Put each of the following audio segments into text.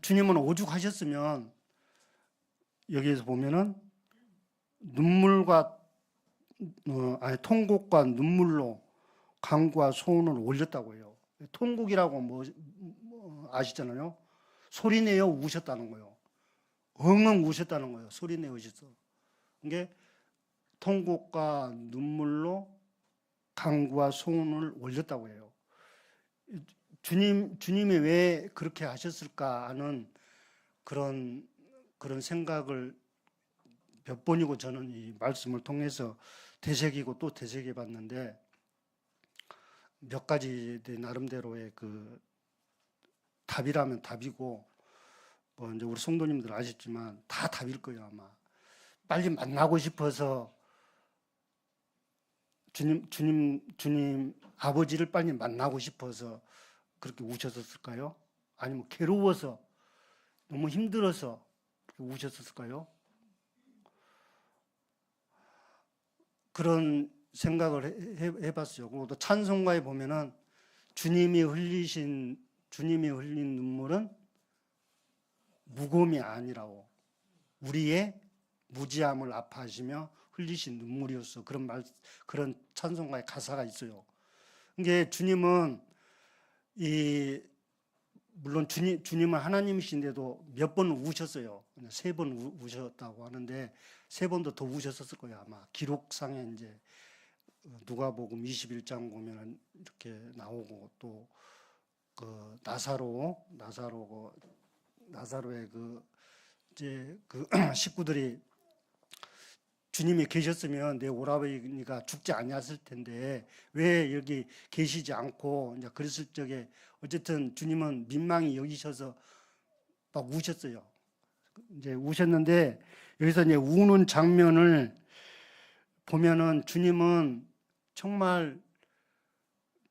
주님은 오죽하셨으면 여기에서 보면은 눈물과 통곡과 눈물로 간구와 소원을 올렸다고 해요. 통곡이라고 아시잖아요. 소리내어 우셨다는 거예요. 엉엉 우셨다는 거예요. 소리내어 우셨어. 이게 통곡과 눈물로 간구와 소원을 올렸다고 해요. 주님이 왜 그렇게 하셨을까 하는 그런 생각을 몇 번이고 저는 이 말씀을 통해서 되새기고 또 되새겨 봤는데, 몇 가지 나름대로의 그 답이라면 답이고, 뭐 이제 우리 성도님들 아시지만 다 답일 거예요. 아마 빨리 만나고 싶어서 주님 아버지를 빨리 만나고 싶어서 그렇게 우셨었을까요? 아니면 괴로워서 너무 힘들어서 그렇게 우셨었을까요? 그런 생각을 해봤어요. 그리고 또 찬송가에 보면은 주님이 흘린 눈물은 무거움이 아니라고, 우리의 무지함을 아파하시며 흘리신 눈물이었어. 그런 찬송가의 가사가 있어요. 이게 주님은 물론 주님은 하나님이신데도 몇 번 우셨어요. 3번 우셨다고 하는데 3번도 더 우셨었을 거예요. 아마 기록상에 이제 누가복음 21장 보면 이렇게 나오고, 또 그 나사로의 이제 식구들이 주님이 계셨으면 내 오라버니가 죽지 아니었을 텐데 왜 여기 계시지 않고, 이제 그랬을 적에 어쨌든 주님은 민망히 여기셔서 막 우셨어요. 이제 우셨는데, 여기서 이제 우는 장면을 보면은 주님은 정말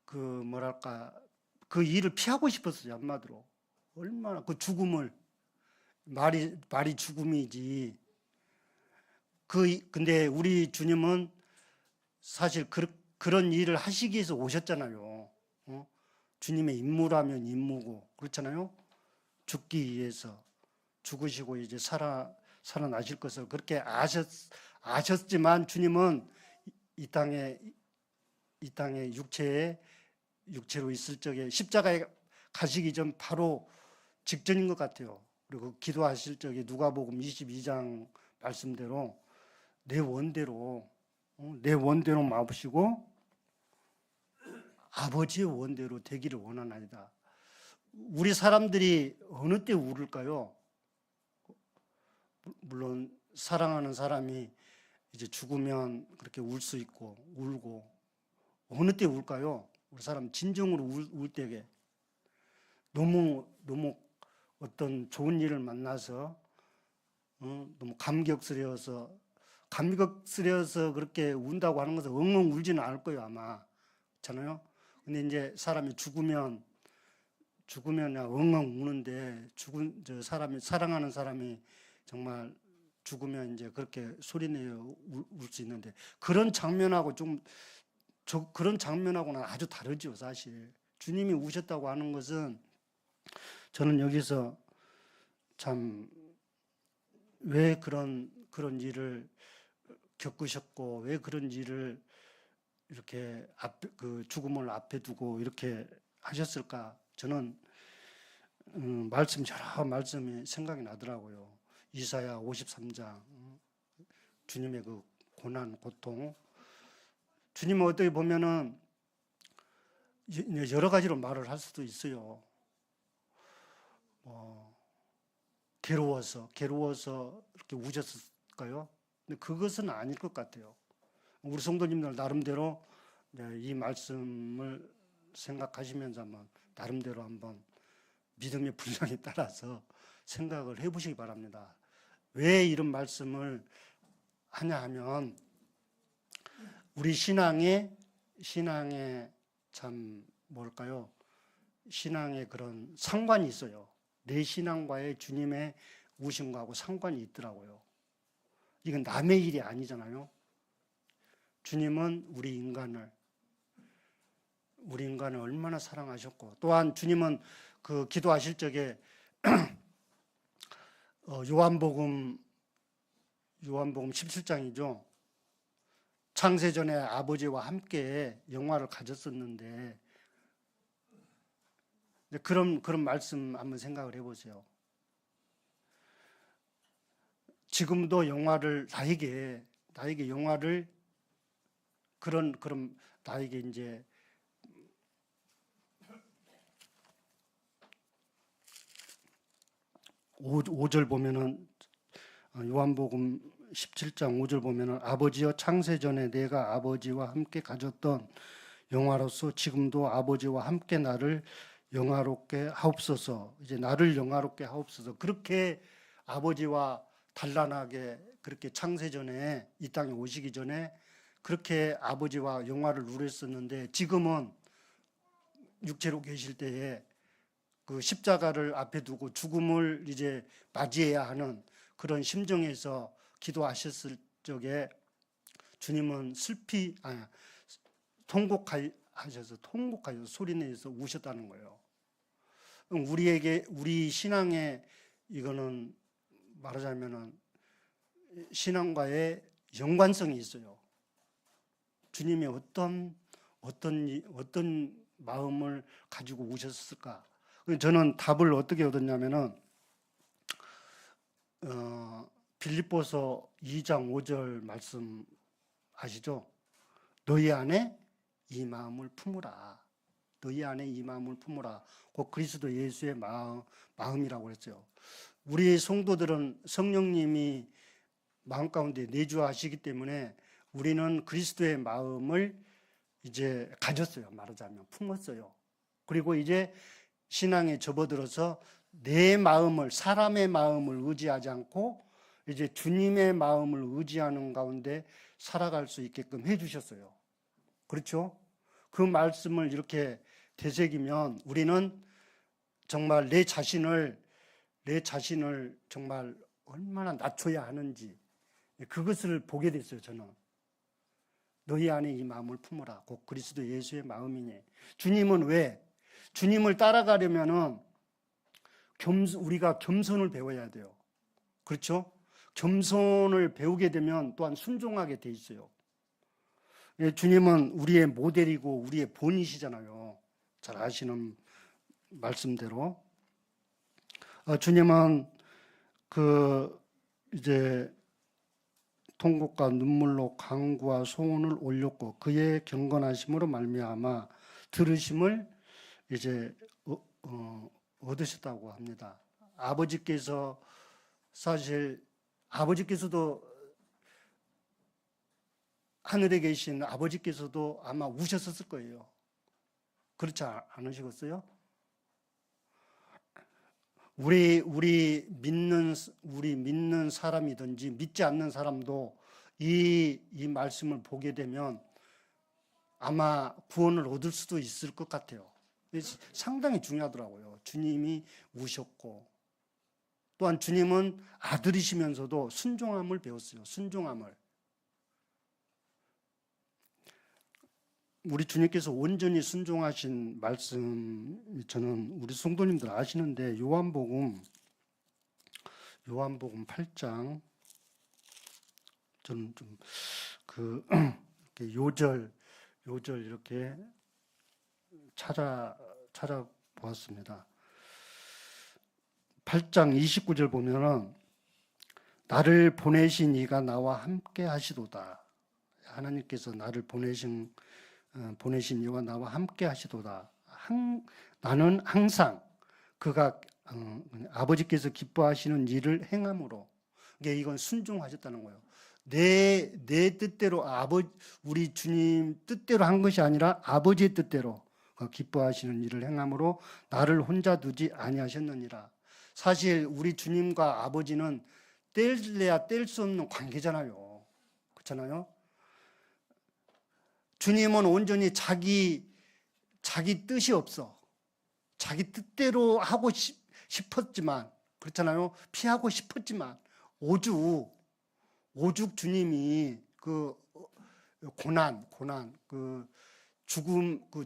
그 일을 피하고 싶었어요. 한마디로 얼마나 그 죽음을, 말이 죽음이지. 근데 우리 주님은 사실 그런 일을 하시기 위해서 오셨잖아요. 주님의 임무라면 임무고, 그렇잖아요. 죽기 위해서 죽으시고 이제 살아나실 것을 그렇게 아셨지만, 주님은 이 땅에 육체로 있을 적에 십자가에 가시기 전 바로 직전인 것 같아요. 그리고 기도하실 적에 누가복음 22장 말씀대로 내 원대로 마시고 아버지의 원대로 되기를 원하나이다. 우리 사람들이 어느 때 울을까요? 물론 사랑하는 사람이 이제 죽으면 그렇게 울 수 있고 울고, 어느 때 울까요? 우리 사람 진정으로 울 때에 너무 어떤 좋은 일을 만나서 너무 감격스러워서 그렇게 운다고 하는 것은 엉엉 울지는 않을 거예요, 아마. 그렇잖아요. 근데 이제 사람이 죽으면 엉엉 우는데, 사랑하는 사람이 정말 죽으면 이제 그렇게 소리내어 울 수 있는데, 그런 장면하고는 아주 다르죠, 사실. 주님이 우셨다고 하는 것은, 저는 여기서 참 왜 그런 일을 겪으셨고, 왜 그런 일을 이렇게 죽음을 앞에 두고 이렇게 하셨을까? 저는 여러 말씀이 생각이 나더라고요. 이사야 53장, 주님의 그 고난, 고통. 주님은 어떻게 보면은 여러 가지로 말을 할 수도 있어요. 괴로워서 이렇게 우셨을까요? 근데 그것은 아닐 것 같아요. 우리 성도님들 나름대로 이 말씀을 생각하시면서 나름대로 한번 믿음의 분량에 따라서 생각을 해보시기 바랍니다. 왜 이런 말씀을 하냐 하면, 우리 신앙에 참 신앙의 그런 상관이 있어요. 내 신앙과의 주님의 우심과하고 상관이 있더라고요. 이건 남의 일이 아니잖아요. 주님은 우리 인간을 얼마나 사랑하셨고, 또한 주님은 그 기도하실 적에 요한복음 17장이죠. 창세전에 아버지와 함께 영화를 가졌었는데 그런 말씀 한번 생각을 해보세요. 지금도 영화를 나에게 영화를 그런 나에게 이제 5절 보면은 요한복음 17장 5절 보면은 아버지여 창세전에 내가 아버지와 함께 가졌던 영화로서 지금도 아버지와 함께 나를 영화롭게 하옵소서. 이제 나를 영화롭게 하옵소서. 그렇게 아버지와 단란하게 그렇게 창세전에 이 땅에 오시기 전에 그렇게 아버지와 영화를 누렸었는데 지금은 육체로 계실 때에 그 십자가를 앞에 두고 죽음을 이제 맞이해야 하는 그런 심정에서 기도하셨을 적에 주님은 통곡하셔서 소리내서 우셨다는 거예요. 우리 신앙의 이거는 말하자면은 신앙과의 연관성이 있어요. 주님이 어떤 마음을 가지고 우셨을까? 저는 답을 어떻게 얻었냐면은 빌립보서 2장 5절 말씀 아시죠? 너희 안에 이 마음을 품으라. 너희 안에 이 마음을 품으라. 곧 그리스도 예수의 마음이라고 했어요. 우리 성도들은 성령님이 마음 가운데 내주하시기 때문에 우리는 그리스도의 마음을 이제 가졌어요. 말하자면 품었어요. 그리고 이제 신앙에 접어들어서 내 마음을, 사람의 마음을 의지하지 않고 이제 주님의 마음을 의지하는 가운데 살아갈 수 있게끔 해주셨어요. 그렇죠? 그 말씀을 이렇게 되새기면 우리는 정말 내 자신을 정말 얼마나 낮춰야 하는지 그것을 보게 됐어요. 저는 너희 안에 이 마음을 품어라. 곧 그리스도 예수의 마음이니. 주님은 왜? 주님을 따라가려면은 우리가 겸손을 배워야 돼요. 그렇죠? 겸손을 배우게 되면 또한 순종하게 돼 있어요. 주님은 우리의 모델이고 우리의 본이시잖아요. 잘 아시는 말씀대로. 주님은 이제 통곡과 눈물로 간구와 소원을 올렸고 그의 경건하심으로 말미암아 들으심을 이제 얻으셨다고 합니다. 아버지께서도 하늘에 계신 아버지께서도 아마 우셨었을 거예요. 그렇지 않으시겠어요? 우리 믿는 사람이든지 믿지 않는 사람도 이 말씀을 보게 되면 아마 구원을 얻을 수도 있을 것 같아요. 상당히 중요하더라고요. 주님이 우셨고 또한 주님은 아들이시면서도 순종함을 배웠어요. 순종함을. 우리 주님께서 온전히 순종하신 말씀 저는 우리 성도님들 아시는데 요한복음 8장 저는 좀 요절 이렇게 찾아보았습니다. 8장 29절 보면은 나를 보내신 이가 나와 함께 하시도다. 하나님께서 나를 보내신 이와 나와 함께 하시도다. 나는 항상 그가 아버지께서 기뻐하시는 일을 행함으로 이건 순종하셨다는 거예요. 내 뜻대로 우리 주님 뜻대로 한 것이 아니라 아버지의 뜻대로 기뻐하시는 일을 행함으로 나를 혼자 두지 아니하셨느니라. 사실 우리 주님과 아버지는 뗄래야 뗄 수 없는 관계잖아요. 그렇잖아요. 주님은 온전히 자기 뜻이 없어. 자기 뜻대로 하고 싶었지만, 그렇잖아요. 피하고 싶었지만, 오죽 주님이 고난,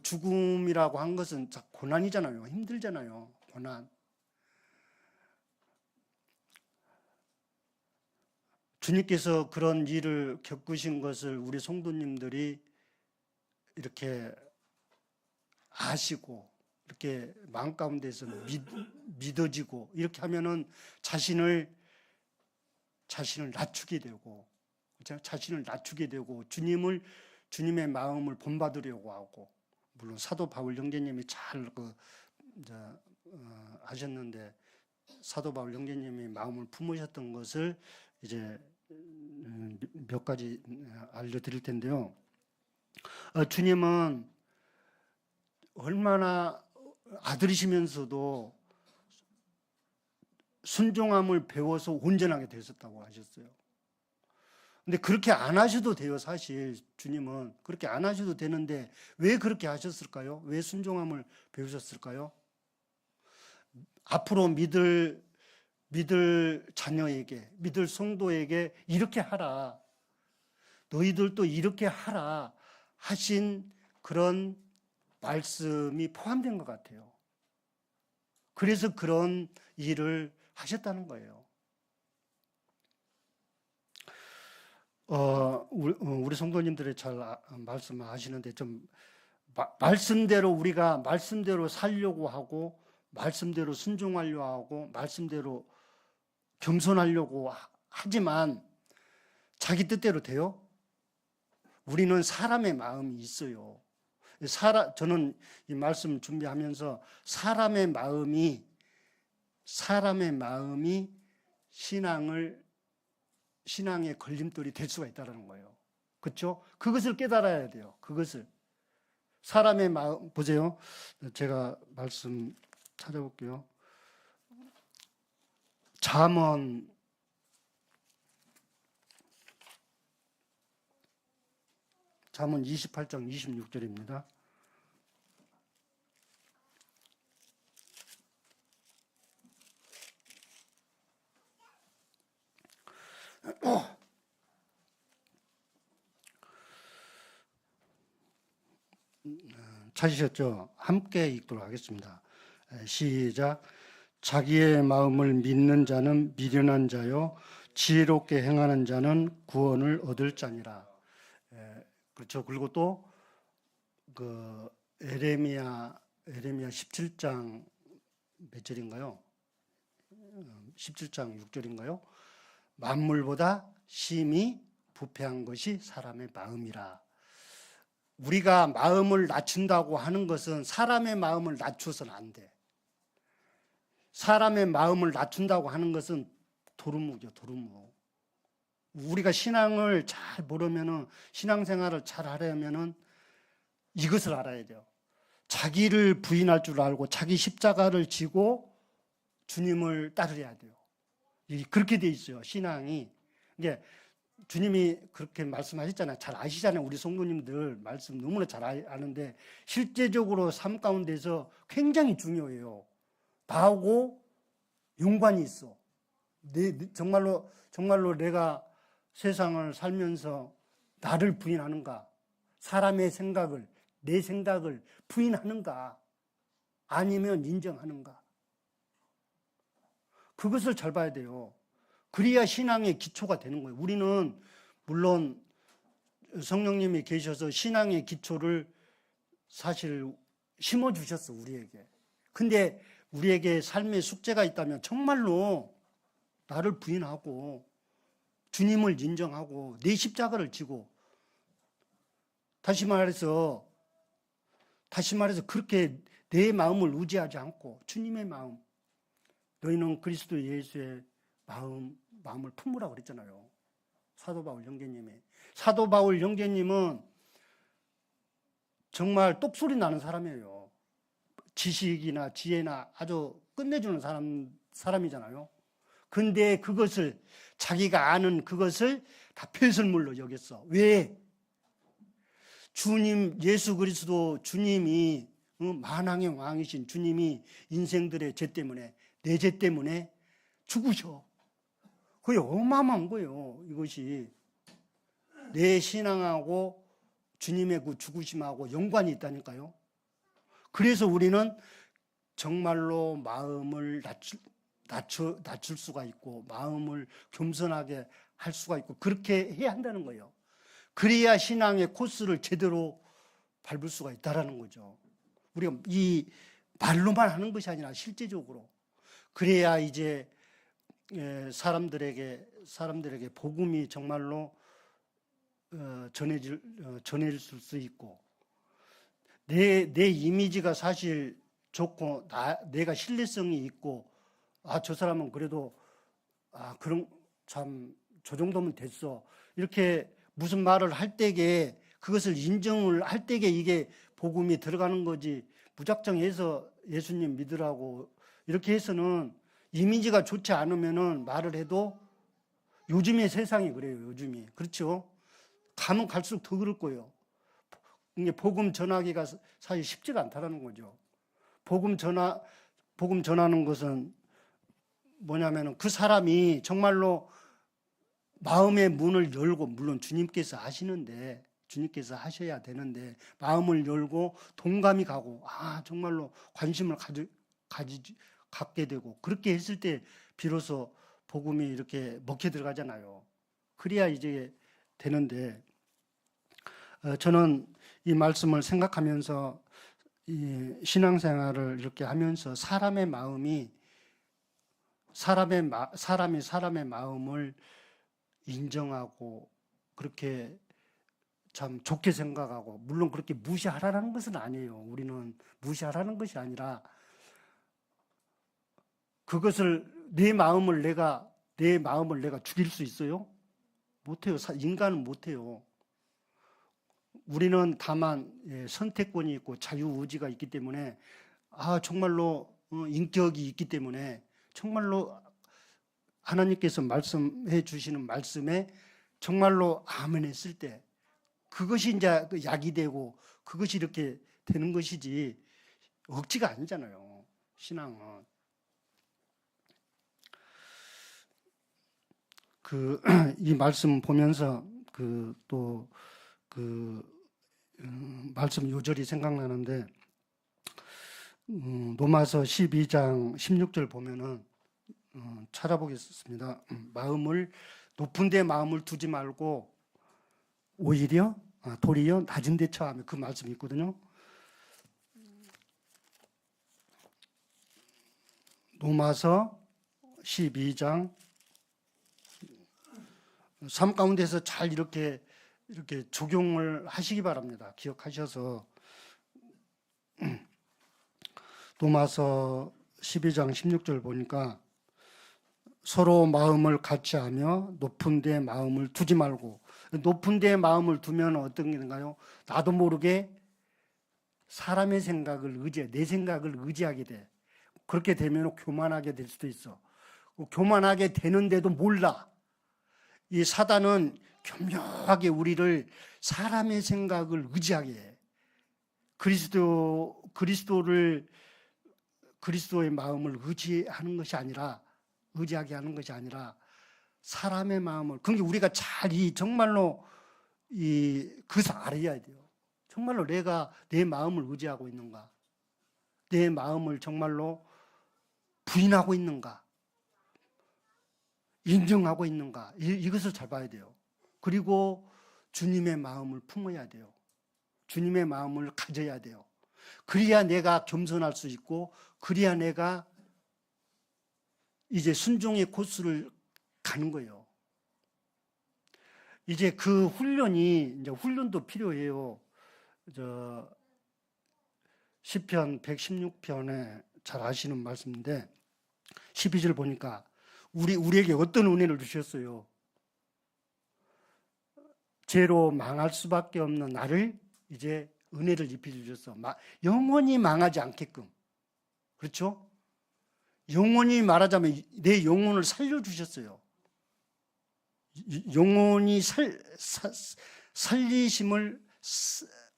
죽음이라고 한 것은 고난이잖아요. 힘들잖아요. 고난. 주님께서 그런 일을 겪으신 것을 우리 성도님들이 이렇게 아시고 이렇게 마음 가운데서 믿어지고 이렇게 하면은 자신을 낮추게 되고, 자신을 낮추게 되고 주님의 마음을 본받으려고 하고, 물론 사도 바울 형제님이 잘 하셨는데, 사도 바울 형제님이 마음을 품으셨던 것을 이제 몇 가지 알려드릴 텐데요. 주님은 얼마나 아들이시면서도 순종함을 배워서 온전하게 되셨다고 하셨어요. 근데 그렇게 안 하셔도 돼요. 사실 주님은 그렇게 안 하셔도 되는데 왜 그렇게 하셨을까요? 왜 순종함을 배우셨을까요? 앞으로 믿을 자녀에게, 믿을 성도에게 이렇게 하라, 너희들도 이렇게 하라 하신 그런 말씀이 포함된 것 같아요. 그래서 그런 일을 하셨다는 거예요. 우리 성도님들이 잘 말씀하시는데, 좀 말씀대로 우리가 말씀대로 살려고 하고, 말씀대로 순종하려고 하고, 말씀대로 겸손하려고 하지만 자기 뜻대로 돼요? 우리는 사람의 마음이 있어요. 저는 이 말씀 준비하면서 사람의 마음이 신앙의 걸림돌이 될 수가 있다는 거예요. 그렇죠? 그것을 깨달아야 돼요. 그것을. 사람의 마음, 보세요. 제가 말씀 찾아볼게요. 잠언 28장 26절입니다. 찾으셨죠? 함께 읽도록 하겠습니다. 시작. 자기의 마음을 믿는 자는 미련한 자요, 지혜롭게 행하는 자는 구원을 얻을 자니라. 그렇죠. 그리고 또 에레미야 17장 몇 절인가요? 17장 6절인가요? 만물보다 심히 부패한 것이 사람의 마음이라. 우리가 마음을 낮춘다고 하는 것은 사람의 마음을 낮춰서는 안 돼. 사람의 마음을 낮춘다고 하는 것은 도루묵이요, 도루묵. 우리가 신앙을 잘 모르면은, 신앙생활을 잘 하려면은 이것을 알아야 돼요. 자기를 부인할 줄 알고 자기 십자가를 지고 주님을 따르려야 돼요. 그렇게 돼 있어요, 신앙이. 이게 주님이 그렇게 말씀하셨잖아요. 잘 아시잖아요. 우리 성도님들 말씀 너무나 잘 아는데, 실제적으로 삶 가운데서 굉장히 중요해요. 나하고 연관이 있어. 정말로 내가 세상을 살면서 나를 부인하는가? 사람의 생각을, 내 생각을 부인하는가? 아니면 인정하는가? 그것을 잘 봐야 돼요. 그래야 신앙의 기초가 되는 거예요. 우리는 물론 성령님이 계셔서 신앙의 기초를 사실 심어주셨어, 우리에게. 근데 우리에게 삶의 숙제가 있다면 정말로 나를 부인하고 주님을 인정하고 내 십자가를 지고, 다시 말해서 그렇게 내 마음을 의지하지 않고 주님의 마음, 너희는 그리스도 예수의 마음을 품으라고 그랬잖아요. 사도 바울 형제님이. 사도 바울 형제님은 정말 똑소리 나는 사람이에요. 지식이나 지혜나 아주 끝내주는 사람이잖아요. 근데 그것을, 자기가 아는 그것을 다 폐설물로 여겼어. 왜? 예수 그리스도 주님이, 만왕의 왕이신 주님이 인생들의 죄 때문에, 내 죄 때문에 죽으셔. 그게 어마어마한 거예요, 이것이. 내 신앙하고 주님의 그 죽으심하고 연관이 있다니까요. 그래서 우리는 정말로 마음을 낮출 수가 있고, 마음을 겸손하게 할 수가 있고 그렇게 해야 한다는 거예요. 그래야 신앙의 코스를 제대로 밟을 수가 있다라는 거죠. 우리가 이 말로만 하는 것이 아니라 실제적으로 그래야 이제 사람들에게 복음이 정말로 전해질 수 있고 내 이미지가 사실 좋고 내가 신뢰성이 있고 저 사람은 그래도 그런 참 저 정도면 됐어 이렇게 무슨 말을 할 때에 그것을 인정을 할 때에 이게 복음이 들어가는 거지 무작정 해서 예수님 믿으라고 이렇게 해서는 이미지가 좋지 않으면은 말을 해도 요즘의 세상이 그래요. 요즘이 그렇죠. 가면 갈수록 더 그럴 거예요. 이게 복음 전하기가 사실 쉽지가 않다라는 거죠. 복음 전하는 것은 뭐냐면은 그 사람이 정말로 마음의 문을 열고 물론 주님께서 하셔야 되는데 마음을 열고 동감이 가고 정말로 관심을 갖게 되고 그렇게 했을 때 비로소 복음이 이렇게 먹혀 들어가잖아요. 그래야 이제 되는데 저는 이 말씀을 생각하면서 이 신앙생활을 이렇게 하면서 사람이 사람의 마음을 인정하고 그렇게 참 좋게 생각하고 물론 그렇게 무시하라는 것은 아니에요. 우리는 무시하라는 것이 아니라 그것을 내 마음을 내가 죽일 수 있어요? 못해요. 인간은 못해요. 우리는 다만 선택권이 있고 자유의지가 있기 때문에 정말로 인격이 있기 때문에 정말로 하나님께서 말씀해 주시는 말씀에 정말로 아멘 했을 때 그것이 이제 약이 되고 그것이 이렇게 되는 것이지 억지가 아니잖아요. 신앙은. 이 말씀 보면서 말씀 요절이 생각나는데 로마서 12장 16절 보면은 찾아보겠습니다. 높은 데 마음을 두지 말고 오히려 도리어 낮은 데 처하며 그 말씀이 있거든요. 로마서 12장 3 가운데서 잘 이렇게 적용을 하시기 바랍니다. 기억하셔서 로마서 12장 16절 보니까 서로 마음을 같이 하며 높은 데 마음을 두지 말고 높은 데 마음을 두면 어떤 게 있는가요? 나도 모르게 사람의 생각을 내 생각을 의지하게 돼. 그렇게 되면 교만하게 될 수도 있어. 교만하게 되는데도 몰라. 이 사단은 교묘하게 우리를 사람의 생각을 의지하게 해. 그리스도의 마음을 의지하게 하는 것이 아니라 사람의 마음을 그러니까 우리가 정말로 그것을 알아야 돼요. 정말로 내가 내 마음을 의지하고 있는가? 내 마음을 정말로 부인하고 있는가? 인정하고 있는가? 이것을 잘 봐야 돼요. 그리고 주님의 마음을 품어야 돼요. 주님의 마음을 가져야 돼요. 그래야 내가 겸손할 수 있고 그래야 내가 이제 순종의 코스를 가는 거예요. 이제 그 훈련도 필요해요. 시편 116편에 잘 아시는 말씀인데 12절 보니까 우리에게 어떤 은혜를 주셨어요. 죄로 망할 수밖에 없는 나를 이제 은혜를 입혀주셨어. 영원히 망하지 않게끔. 그렇죠? 영원히 말하자면 내 영혼을 살려주셨어요. 영원히 살리심을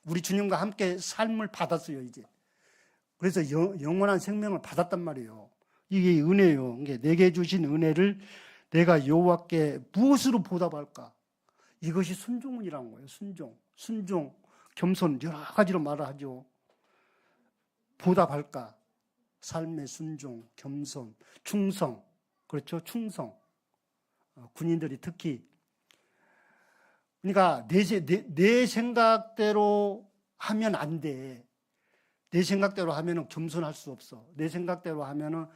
우리 주님과 함께 삶을 받았어요. 이제 그래서 영원한 생명을 받았단 말이에요. 이게 은혜예요. 내게 주신 은혜를 내가 여호와께 무엇으로 보답할까? 이것이 순종이라는 거예요. 순종, 겸손 여러 가지로 말을 하죠. 보답할까? 삶의 순종, 겸손, 충성. 그렇죠? 충성. 군인들이 특히. 그러니까 내 생각대로 하면 안 돼. 내 생각대로 하면은 겸손할 수 없어. 내 생각대로 하면은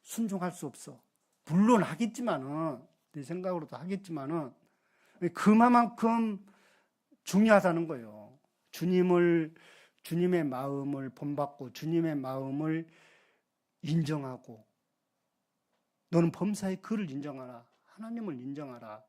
순종할 수 없어. 물론 하겠지만은, 내 생각으로도 하겠지만은, 그만큼 중요하다는 거예요. 주님의 마음을 본받고, 주님의 마음을 인정하고, 너는 범사의 그를 인정하라. 하나님을 인정하라.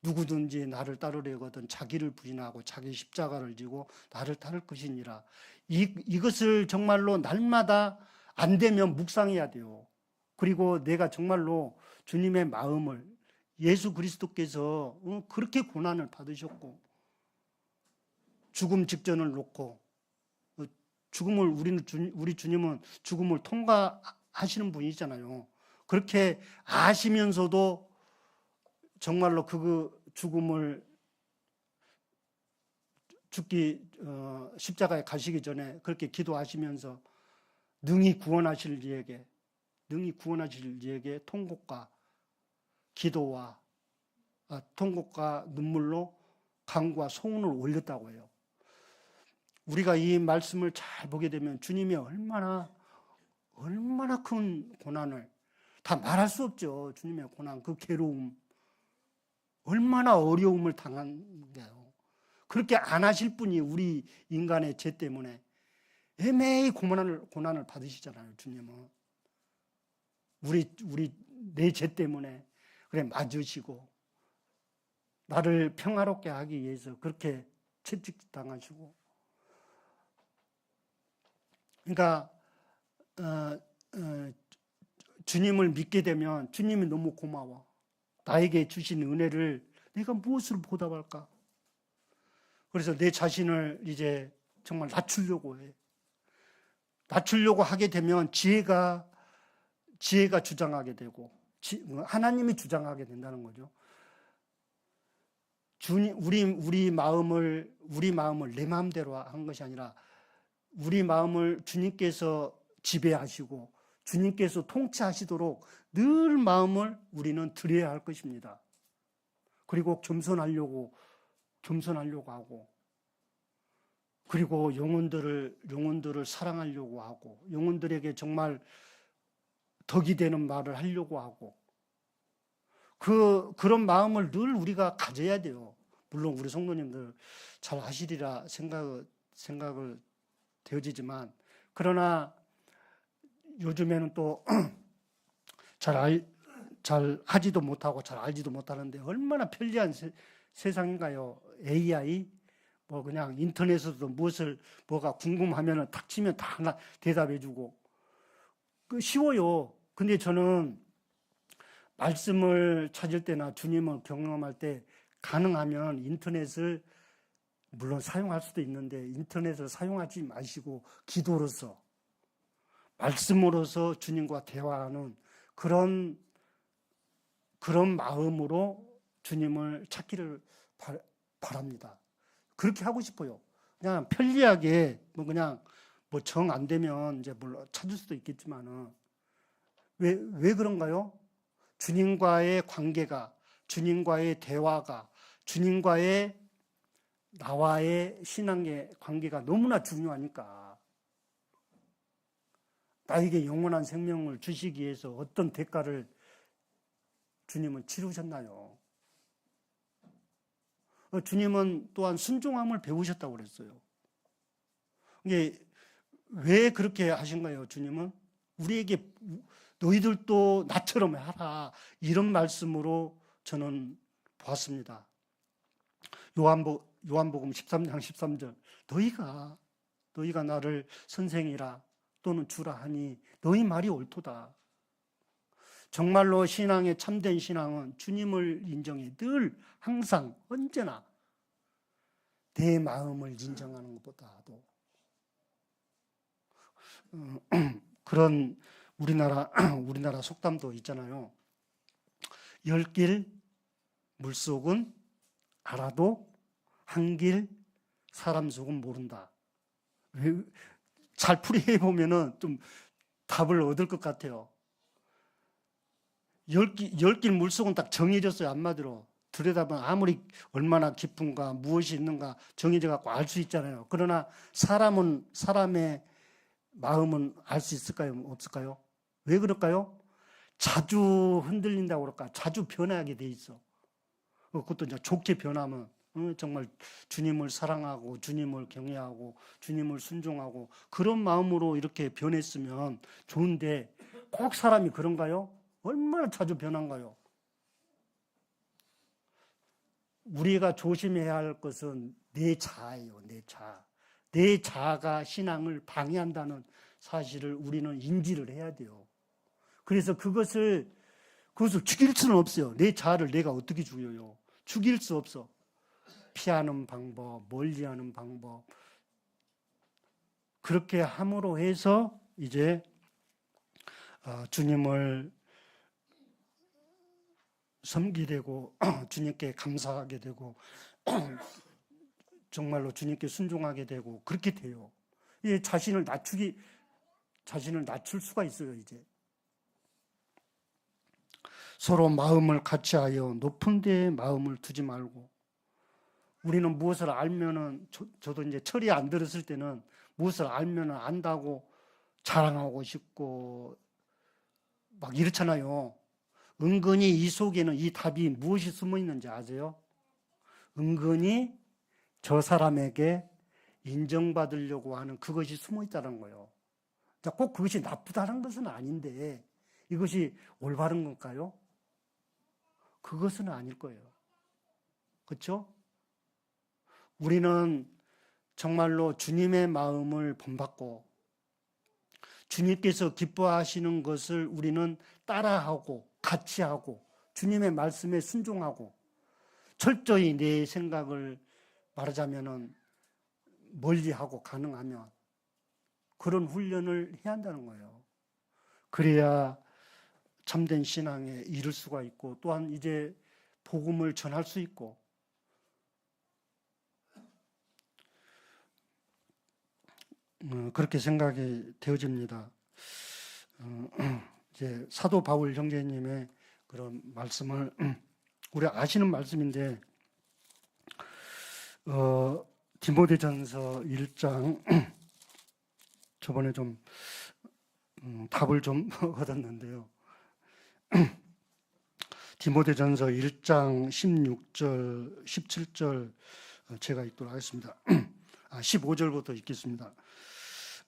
누구든지 나를 따르려거든 자기를 부인하고 자기 십자가를 지고 나를 따를 것이니라. 이것을 정말로 날마다 안 되면 묵상해야 돼요. 그리고 내가 정말로 주님의 마음을, 예수 그리스도께서 그렇게 고난을 받으셨고 죽음 직전을 놓고 죽음을 우리 주님은 죽음을 통과하시는 분이잖아요. 그렇게 아시면서도 정말로 그 죽음을 십자가에 가시기 전에 그렇게 기도하시면서 능히 구원하실 이에게 통곡과 기도와 통곡과 눈물로 간구와 소원을 올렸다고 해요. 우리가 이 말씀을 잘 보게 되면 주님이 얼마나 큰 고난을, 다 말할 수 없죠. 주님의 고난, 그 괴로움, 얼마나 어려움을 당한게요. 그렇게 안 하실 분이 우리 인간의 죄 때문에 애매히 고난을 받으시잖아요. 주님은 내 죄 때문에 그래 맞으시고 나를 평화롭게 하기 위해서 그렇게 채찍당하시고. 그러니까 주님을 믿게 되면 주님이 너무 고마워. 나에게 주신 은혜를 내가 무엇으로 보답할까? 그래서 내 자신을 이제 정말 낮추려고 해. 낮추려고 하게 되면 지혜가 주장하게 되고 하나님이 주장하게 된다는 거죠. 우리 마음을 내 마음대로 한 것이 아니라 우리 마음을 주님께서 지배하시고 주님께서 통치하시도록 늘 마음을 우리는 드려야 할 것입니다. 그리고 겸손하려고 하고, 그리고 영혼들을 사랑하려고 하고, 영혼들에게 정말 덕이 되는 말을 하려고 하고, 그런 마음을 늘 우리가 가져야 돼요. 물론 우리 성도님들 잘 하시리라 생각을 되어지지만, 그러나 요즘에는 또 잘 하지도 못하고 잘 알지도 못하는데 얼마나 편리한 세상인가요? AI, 그냥 인터넷에서도 뭐가 궁금하면은 탁 치면 다 하나 대답해주고. 쉬워요. 근데 저는 말씀을 찾을 때나 주님을 경험할 때 가능하면 인터넷을 물론 사용할 수도 있는데 인터넷을 사용하지 마시고 기도로서, 말씀으로서 주님과 대화하는 그런 마음으로 주님을 찾기를 바랍니다. 그렇게 하고 싶어요. 그냥 편리하게 그냥 정 안 되면 이제 물론 찾을 수도 있겠지만은 왜 그런가요? 주님과의 관계가, 주님과의 대화가, 주님과의 나와의 신앙의 관계가 너무나 중요하니까. 나에게 영원한 생명을 주시기 위해서 어떤 대가를 주님은 치르셨나요? 주님은 또한 순종함을 배우셨다고 그랬어요. 이게 왜 그렇게 하신가요? 주님은 우리에게 너희들도 나처럼 하라, 이런 말씀으로 저는 보았습니다. 요한복음 13장 13절, 너희가 나를 선생이라 또는 주라 하니 너희 말이 옳도다. 정말로 신앙의 참된 신앙은 주님을 인정해 늘 항상 언제나 내 마음을 인정하는 것보다도 그런 우리나라 속담도 있잖아요. 10길 물속은 알아도 한 길 사람 속은 모른다. 잘 풀이해 보면은 좀 답을 얻을 것 같아요. 열 길 물속은 딱 정해졌어요. 한마디로. 들여다보면 아무리 얼마나 깊은가 무엇이 있는가 정해져 갖고 알 수 있잖아요. 그러나 사람의 마음은 알 수 있을까요? 없을까요? 왜 그럴까요? 자주 흔들린다고 그럴까? 자주 변하게 돼 있어. 그것도 이제 좋게 변하면 정말 주님을 사랑하고 주님을 경외하고 주님을 순종하고 그런 마음으로 이렇게 변했으면 좋은데 꼭 사람이 그런가요? 얼마나 자주 변한가요? 우리가 조심해야 할 것은 내 자아예요. 내 자아. 내 자아가 신앙을 방해한다는 사실을 우리는 인지를 해야 돼요. 그래서 그것을 죽일 수는 없어요. 내 자아를 내가 어떻게 죽여요? 죽일 수 없어. 피하는 방법, 멀리하는 방법. 그렇게 함으로 해서 이제 주님을 섬기게 되고 주님께 감사하게 되고 정말로 주님께 순종하게 되고 그렇게 돼요. 이 자신을 낮출 수가 있어요. 이제 서로 마음을 같이하여 높은 데에 마음을 두지 말고 우리는 무엇을 알면은 저도 이제 철이 안 들었을 때는 무엇을 알면은 안다고 자랑하고 싶고 막 이렇잖아요. 은근히 이 속에는 이 답이 무엇이 숨어 있는지 아세요? 은근히 저 사람에게 인정받으려고 하는 그것이 숨어 있다는 거예요. 꼭 그것이 나쁘다는 것은 아닌데 이것이 올바른 걸까요? 그것은 아닐 거예요. 그렇죠? 우리는 정말로 주님의 마음을 본받고 주님께서 기뻐하시는 것을 우리는 따라하고 같이 하고 주님의 말씀에 순종하고 철저히 내 생각을 말하자면은 멀리하고 가능하면 그런 훈련을 해야 한다는 거예요. 그래야 참된 신앙에 이를 수가 있고 또한 이제 복음을 전할 수 있고 그렇게 생각이 되어집니다. 이제 사도 바울 형제님의 그런 말씀을 우리 아시는 말씀인데 디모데전서 1장 저번에 좀 답을 좀 얻었는데요. 디모데전서 1장 16절, 17절 제가 읽도록 하겠습니다. 15절부터 읽겠습니다.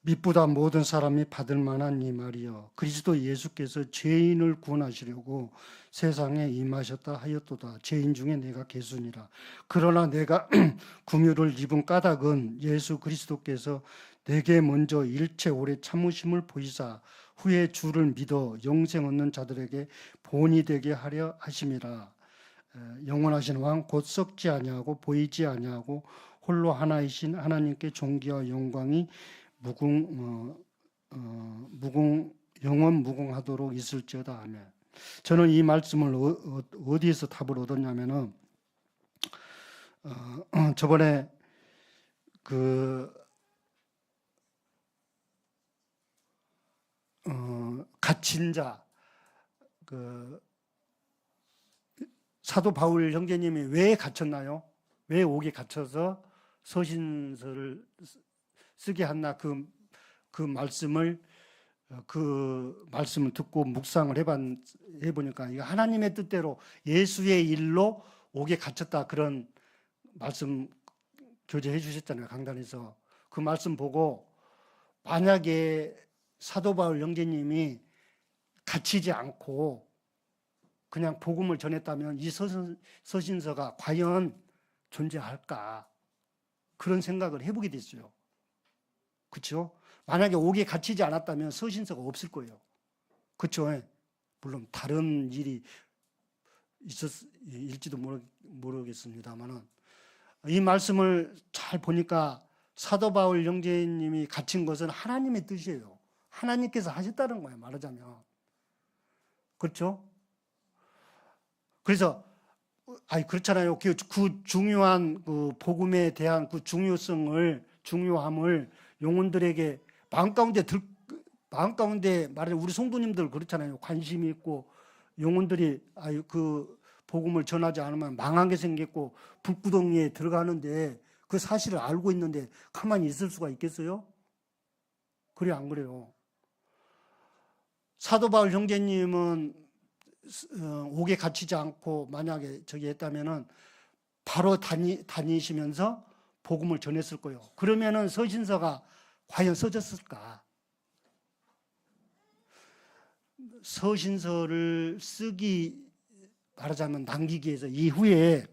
믿보다 모든 사람이 받을 만한 이 말이여 그리스도 예수께서 죄인을 구원하시려고 세상에 임하셨다 하였도다. 죄인 중에 내가 개수니라. 그러나 내가 긍휼을 입은 까닭은 예수 그리스도께서 내게 먼저 일체 오래 참으심을 보이사 후에 주를 믿어 영생 얻는 자들에게 본이 되게 하려 하심이라. 영원하신 왕 곧 썩지 아니하고 보이지 아니하고 홀로 하나이신 하나님께 존귀와 영광이 영원 무궁하도록 있을지어다. 아멘. 저는 이 말씀을 어디에서 답을 얻었냐면은 저번에 갇힌 자 사도 바울 형제님이 왜 갇혔나요? 왜 옥에 갇혀서 서신서를 쓰게 했나 그 말씀을 듣고 묵상을 해보니까 이거 하나님의 뜻대로 예수의 일로 옥에 갇혔다 그런 말씀 교제해 주셨잖아요. 강단에서 그 말씀 보고 만약에 사도 바울 형제님이 갇히지 않고 그냥 복음을 전했다면 이 서신서가 과연 존재할까 그런 생각을 해보게 됐어요. 그렇죠? 만약에 옥에 갇히지 않았다면 서신서가 없을 거예요. 그렇죠? 물론 다른 일이 있을지도 모르겠습니다만은 이 말씀을 잘 보니까 사도 바울 형제님이 갇힌 것은 하나님의 뜻이에요. 하나님께서 하셨다는 거예요. 말하자면. 그렇죠? 그래서 그렇잖아요. 그 중요한 그 복음에 대한 그 중요함을 영혼들에게 마음 가운데 말하자면 우리 성도님들 그렇잖아요. 관심이 있고 영혼들이 아유 그 복음을 전하지 않으면 망하게 생겼고 불구덩이에 들어가는데 그 사실을 알고 있는데 가만히 있을 수가 있겠어요? 그래 안 그래요? 사도 바울 형제님은 옥에 갇히지 않고 만약에 저기 했다면은 바로 다니시면서 복음을 전했을 거예요. 그러면은 서신서가 과연 써졌을까? 서신서를 쓰기 말하자면 남기기 위해서 이후에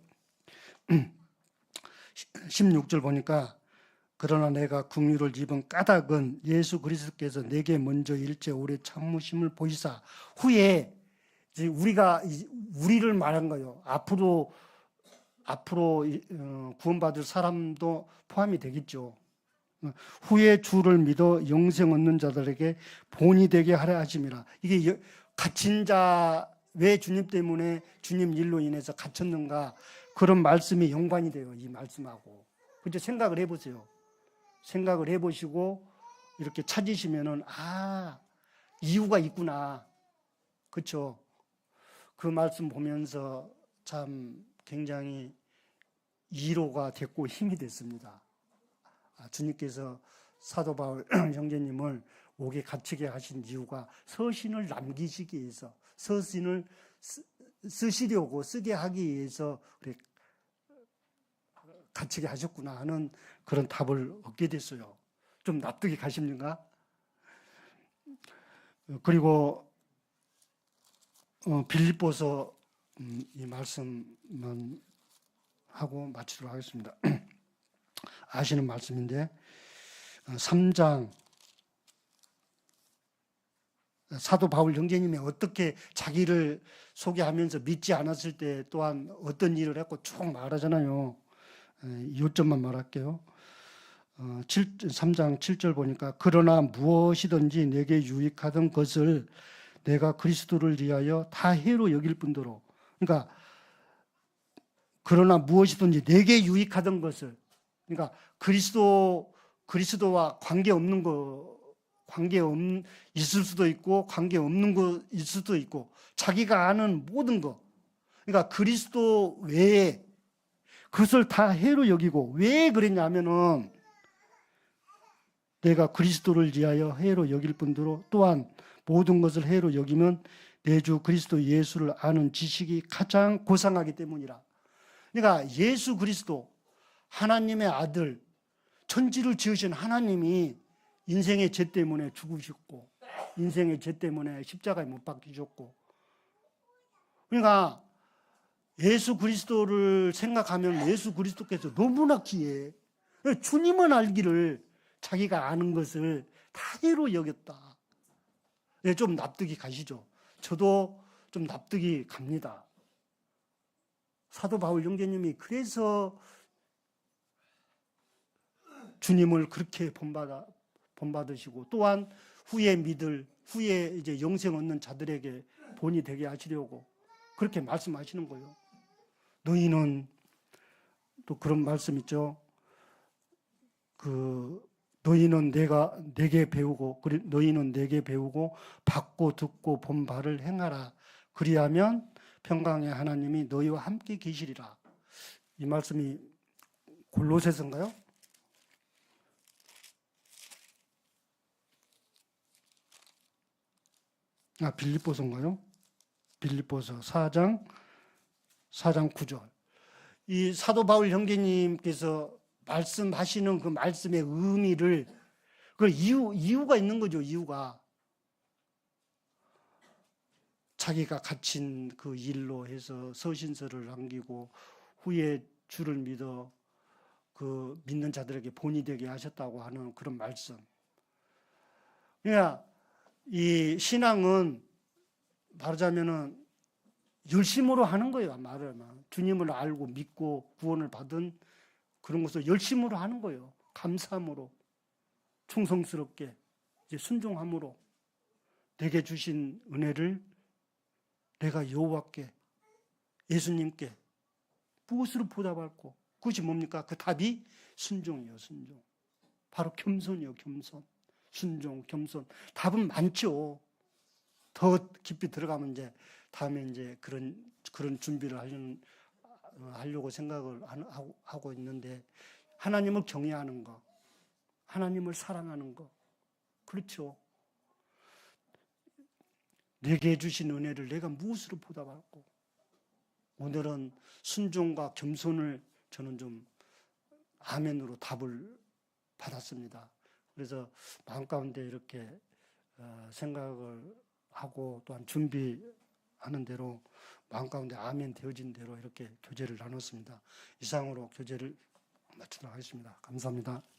16절 보니까 그러나 내가 긍휼을 입은 까닭은 예수 그리스도께서 내게 먼저 일제 오래 참으심을 보이사 후에 이제 우리를 말한 거예요. 앞으로 구원받을 사람도 포함이 되겠죠. 후에 주를 믿어 영생 얻는 자들에게 본이 되게 하려 하심이라. 이게 갇힌 자 왜 주님 때문에 주님 일로 인해서 갇혔는가 그런 말씀이 연관이 돼요. 이 말씀하고. 그죠? 생각을 해보세요. 생각을 해보시고 이렇게 찾으시면은 이유가 있구나. 그렇죠? 그 말씀 보면서 참 굉장히 위로가 됐고 힘이 됐습니다. 주님께서 사도 바울 형제님을 옥에 갇히게 하신 이유가 서신을 남기시기 위해서 서신을 쓰시려고 쓰게 하기 위해서 갇히게 하셨구나 하는 그런 답을 얻게 됐어요. 좀 납득이 가십니까? 그리고 빌립보서 이 말씀만 하고 마치도록 하겠습니다. 아시는 말씀인데 3장 사도 바울 형제님이 어떻게 자기를 소개하면서 믿지 않았을 때 또한 어떤 일을 했고 쭉 말하잖아요. 요점만 말할게요. 3장 7절 보니까 그러나 무엇이든지 내게 유익하던 것을 내가 그리스도를 위하여 다 해로 여길 뿐더러 그러니까 그러나 무엇이든지 내게 유익하던 것을 그러니까 그리스도와 있을 수도 있고 관계 없는 거 있을 수도 있고 자기가 아는 모든 거 그러니까 그리스도 외에 그것을 다 해로 여기고 왜 그랬냐면은 내가 그리스도를 위하여 해로 여길 뿐더러 또한 모든 것을 해로 여기면 내 주 그리스도 예수를 아는 지식이 가장 고상하기 때문이라. 그러니까 예수 그리스도 하나님의 아들 천지를 지으신 하나님이 인생의 죄 때문에 죽으셨고 인생의 죄 때문에 십자가에 못 박히셨고 그러니까 예수 그리스도를 생각하면 예수 그리스도께서 너무나 귀해. 주님은 알기를 자기가 아는 것을 다 해로 여겼다. 좀 납득이 가시죠? 저도 좀 납득이 갑니다. 사도 바울 형제님이 그래서 주님을 그렇게 본받으시고 또한 후에 이제 영생 얻는 자들에게 본이 되게 하시려고 그렇게 말씀하시는 거예요. 너희는 또 그런 말씀 있죠. 너희는 내게 배우고 받고 듣고 본 바를 행하라. 그리하면 평강의 하나님이 너희와 함께 계시리라. 이 말씀이 골로새서인가요? 빌립보서인가요? 빌립보서 4장 9절. 이 사도 바울 형제님께서 말씀하시는 그 말씀의 의미를 그 이유가 있는 거죠. 이유가 자기가 갇힌 그 일로 해서 서신서를 남기고 후에 주를 믿어 그 믿는 자들에게 본이 되게 하셨다고 하는 그런 말씀. 그러니까 이 신앙은 말하자면은 열심으로 하는 거예요. 말하면 주님을 알고 믿고 구원을 받은 그런 것을 열심으로 하는 거예요. 감사함으로, 충성스럽게, 이제 순종함으로 내게 주신 은혜를 내가 여호와께, 예수님께 무엇으로 보답할고 그것이 뭡니까? 그 답이 순종이요, 순종. 바로 겸손이요, 겸손. 순종, 겸손. 답은 많죠. 더 깊이 들어가면 이제 다음에 이제 그런 준비를 하려고 생각을 하고 있는데, 하나님을 경외하는 거, 하나님을 사랑하는 거, 그렇죠. 내게 주신 은혜를 내가 무엇으로 보답할고, 오늘은 순종과 겸손을 저는 좀 아멘으로 답을 받았습니다. 그래서 마음 가운데 이렇게 생각을 하고 또한 준비하는 대로 마음 가운데 아멘 되어진 대로 이렇게 교제를 나눴습니다. 이상으로 교제를 마치도록 하겠습니다. 감사합니다.